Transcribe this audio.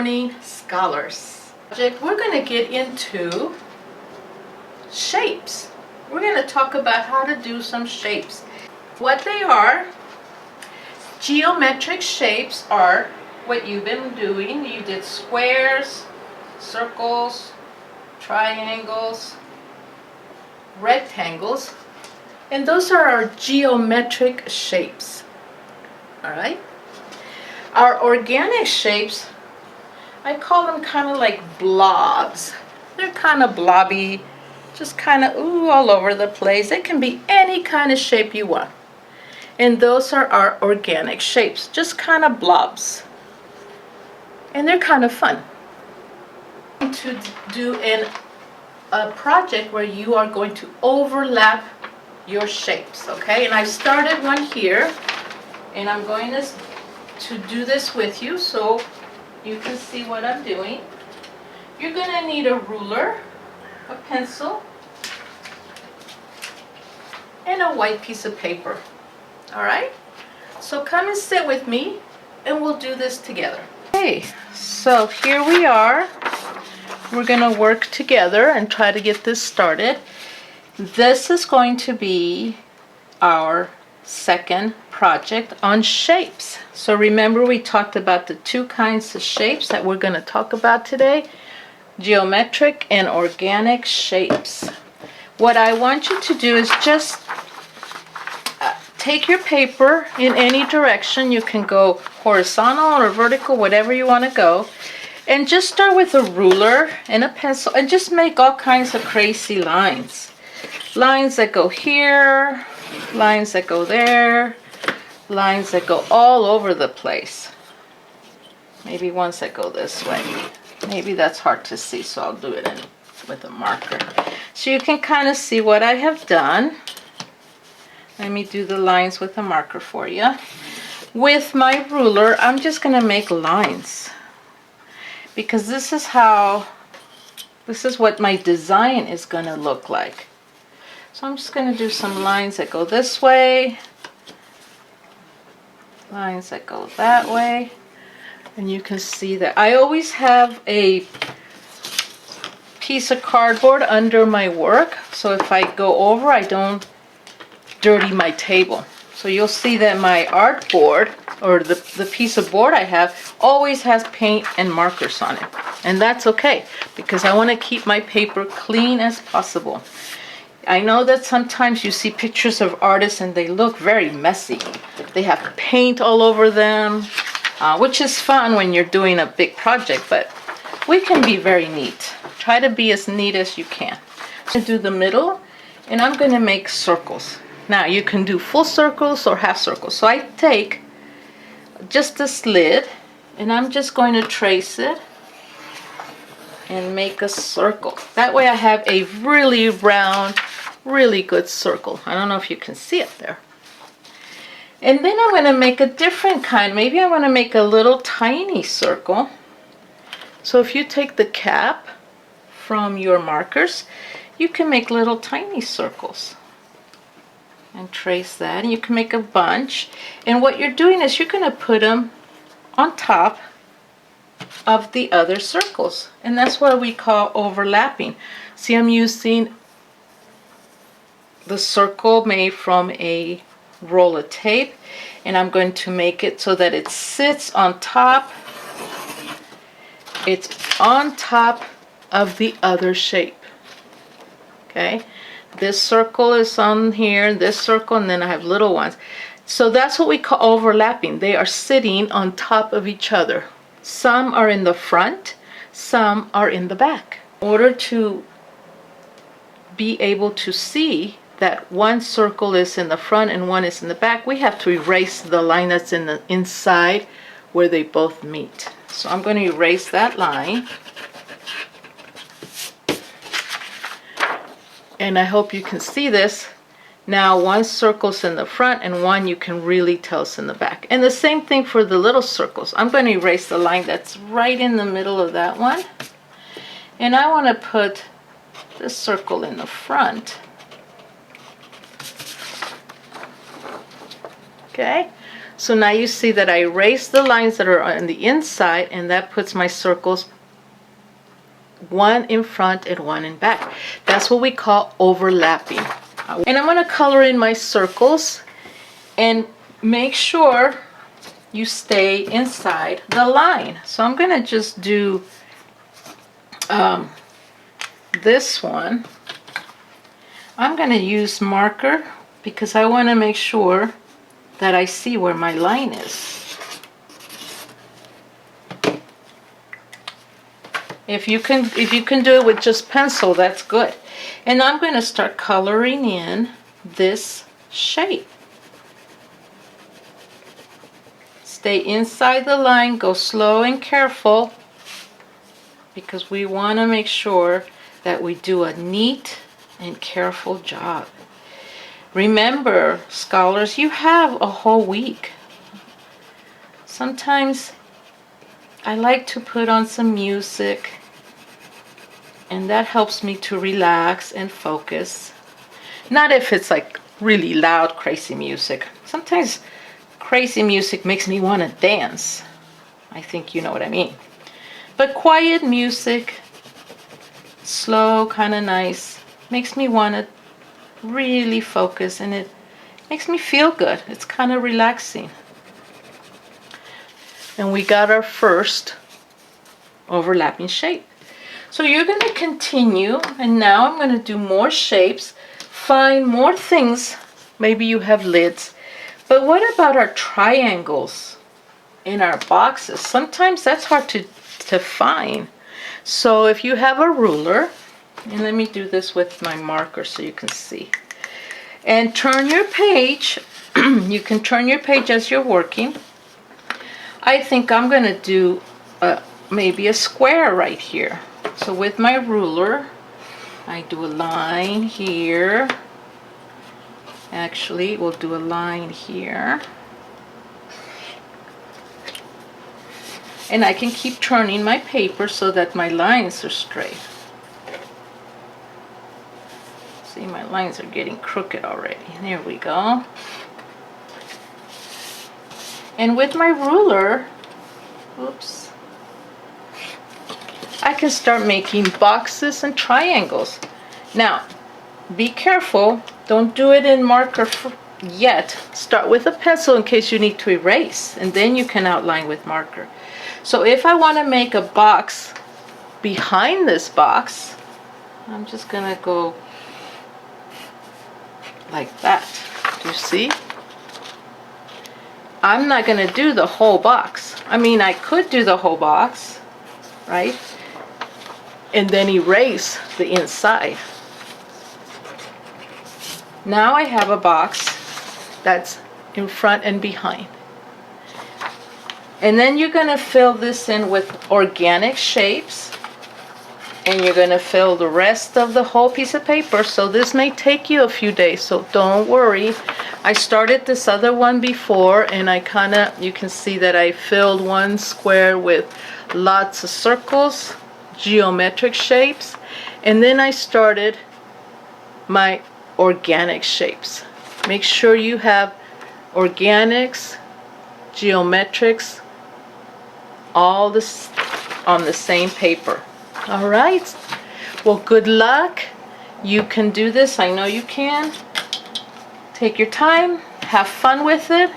morning, scholars. We're going to get into shapes. We're going to talk about how to do some shapes. What they are, geometric shapes are what you've been doing. You did squares, circles, triangles, rectangles, and those are our geometric shapes. All right? Our organic shapes, I call them kind of like blobs. They're kind of blobby, just kind of all over the place. They can be any kind of shape you want. And those are our organic shapes, just kind of blobs. And they're kind of fun. To do a project where you are going to overlap your shapes, okay? And I've started one here, and I'm going to do this with you so you can see what I'm doing. You're going to need a ruler, a pencil, and a white piece of paper. All right? So come and sit with me and we'll do this together. Okay, so here we are. We're going to work together and try to get this started. This is going to be our second project on shapes. So remember, we talked about the two kinds of shapes that we're going to talk about today: geometric and organic shapes. What I want you to do is just take your paper in any direction. You can go horizontal or vertical, whatever you want to go, and just start with a ruler and a pencil and just make all kinds of crazy lines. Lines that go here, lines that go there, lines that go all over the place. Maybe ones that go this way. Maybe that's hard to see, so I'll do it with a marker. So you can kind of see what I have done. Let me do the lines with a marker for you. With my ruler, I'm just going to make lines, because this is what my design is going to look like. So I'm just going to do some lines that go this way, lines that go that way, and you can see that I always have a piece of cardboard under my work, so if I go over, I don't dirty my table. So you'll see that my art board, or the piece of board I have, always has paint and markers on it. And that's okay, because I want to keep my paper clean as possible. I know that sometimes you see pictures of artists and they look very messy. They have paint all over them, which is fun when you're doing a big project, but we can be very neat. Try to be as neat as you can. I'm going to do the middle, and I'm going to make circles. Now you can do full circles or half circles. So I take just this lid and I'm just going to trace it and make a circle. That way I have a really round, really good circle. I don't know if you can see it there. And then I'm going to make a different kind. Maybe I want to make a little tiny circle. So if you take the cap from your markers, you can make little tiny circles. And trace that, and you can make a bunch. And what you're doing is you're going to put them on top of the other circles, and that's what we call overlapping. See, I'm using the circle made from a roll of tape, and I'm going to make it so that it sits on top. It's on top of the other shape. Okay? This circle is on here, this circle, and then I have little ones. So that's what we call overlapping. They are sitting on top of each other. Some are in the front, some are in the back. In order to be able to see that one circle is in the front and one is in the back, we have to erase the line that's in the inside where they both meet. So I'm going to erase that line. And I hope you can see this. Now one circle's in the front and one you can really tell is in the back. And the same thing for the little circles. I'm going to erase the line that's right in the middle of that one. And I want to put this circle in the front. Okay, So now you see that I erase the lines that are on the inside, and that puts my circles one in front and one in back. That's what we call overlapping. And I'm going to color in my circles and make sure you stay inside the line. So I'm going to just do this one. I'm going to use marker because I want to make sure that I see where my line is. If you can do it with just pencil, that's good. And I'm going to start coloring in this shape. Stay inside the line, go slow and careful, because we want to make sure that we do a neat and careful job. Remember, scholars, you have a whole week. Sometimes I like to put on some music, and that helps me to relax and focus. Not if it's like really loud, crazy music. Sometimes crazy music makes me want to dance. I think you know what I mean. But quiet music, slow, kind of nice, makes me want to really focus, and it makes me feel good. It's kind of relaxing. And we got our first overlapping shape. So you're going to continue, and now I'm going to do more shapes, find more things. Maybe you have lids. But what about our triangles in our boxes? Sometimes that's hard to find. So if you have a ruler, and let me do this with my marker so you can see. And turn your page. You can turn your page as you're working. I think I'm going to do maybe a square right here. So with my ruler, I do a line here. Actually, we'll do a line here. And I can keep turning my paper so that my lines are straight. See, my lines are getting crooked already. There we go. And with my ruler, oops, I can start making boxes and triangles. Now, be careful. Don't do it in marker yet. Start with a pencil in case you need to erase, and then you can outline with marker. So if I want to make a box behind this box, I'm just going to go like that. Do you see? I'm not going to do the whole box. I mean, I could do the whole box, right? And then erase the inside. Now I have a box that's in front and behind. And then you're going to fill this in with organic shapes. And you're going to fill the rest of the whole piece of paper. So this may take you a few days, so don't worry. I started this other one before, and you can see that I filled one square with lots of circles, geometric shapes, and then I started my organic shapes. Make sure you have organics, geometrics, all this on the same paper. All right, well, good luck. You can do this. I know you can. Take your time, have fun with it.